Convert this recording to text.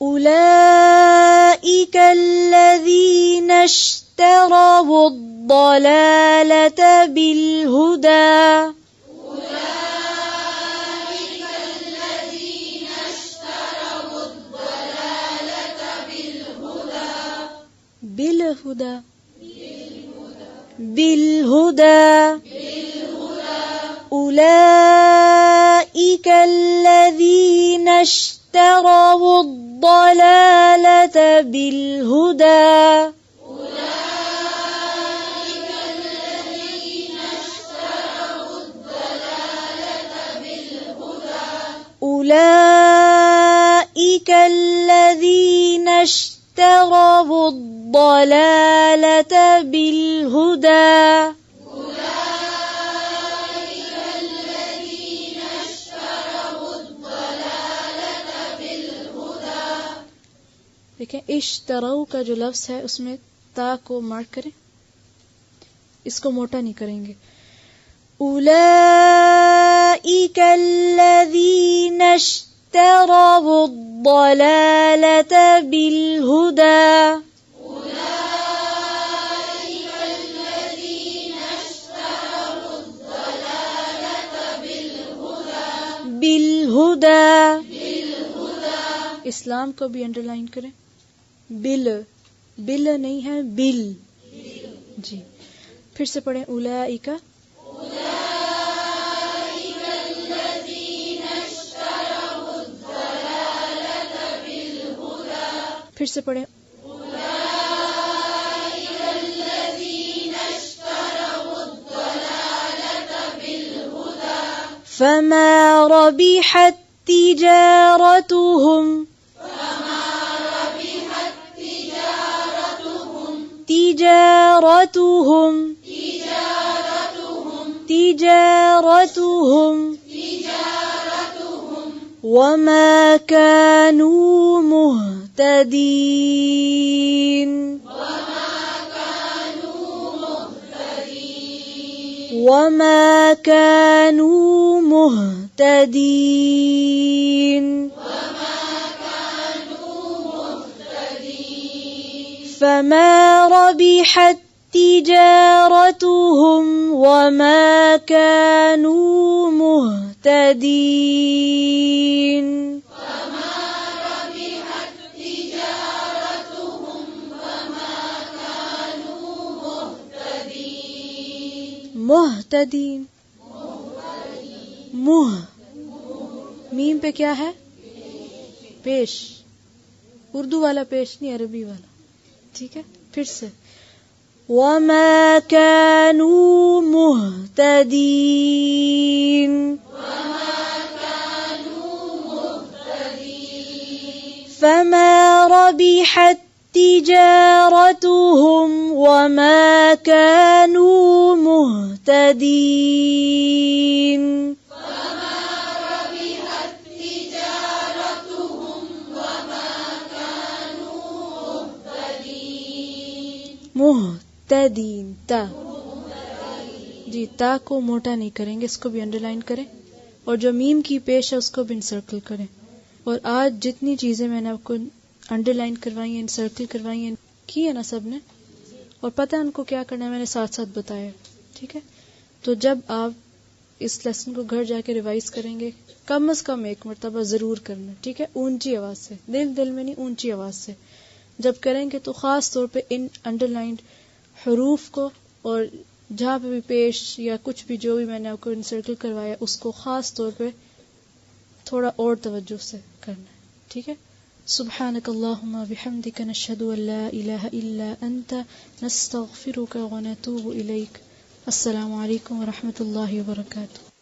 أولئك الذين اشتروا الضلالة بالهدى بالهدى أولئك الذين اشتروا الضلالة بالهدى أولئك الذين اشتروا الضلالة بالهدى دیکھیں اشتروا کا جو لفظ ہے اس میں تا کو مارک کریں، اس کو موٹا نہیں کریں گے. اولئک الذین اشتروا الضلالة بالهدى بالهدى. اسلام کو بھی انڈر لائن کریں. بل نہیں ہے، بل. جی پھر سے پڑھیں. اولئک پھر سے پڑھیں. فما ربحت تجارتهم وما كانوا مهتدين فما ربحت تجارتهم وما كانوا مهتدين. محتدین، میم پہ کیا ہے؟ پیش. اردو والا پیش نہیں، عربی والا. ٹھیک ہے. پھر سے وما كانوا مهتدين فما ربحت تجارتهم وما كانوا مهتدين. محتدین، تا. جی تا کو موٹا نہیں کریں گے، اس کو بھی انڈر لائن کریں، اور جو میم کی پیش ہے اس کو بھی انسرکل کریں. اور آج جتنی چیزیں میں نے آپ کو انڈر لائن کروائی ہیں، انسرکل کروائی ہیں، کی ہے نا سب نے، اور پتہ ہے ان کو کیا کرنا ہے، میں نے ساتھ ساتھ بتایا. ٹھیک ہے. تو جب آپ اس لیسن کو گھر جا کے ریوائز کریں گے، کم از کم ایک مرتبہ ضرور کرنا. ٹھیک ہے. اونچی آواز سے، دل میں نہیں، اونچی آواز سے. جب کریں گے تو خاص طور پہ ان انڈر لائنڈ حروف کو، اور جہاں پہ بھی پیش یا کچھ بھی جو بھی میں نے آپ کو انسرکل کروایا اس کو خاص طور پہ تھوڑا اور توجہ سے کرنا ہے. ٹھیک ہے. سبحانک اللہم بحمدک نشہد ان لا الہ الا انت نستغفرک ونتوب الیک. السلام علیکم ورحمۃ اللہ وبرکاتہ.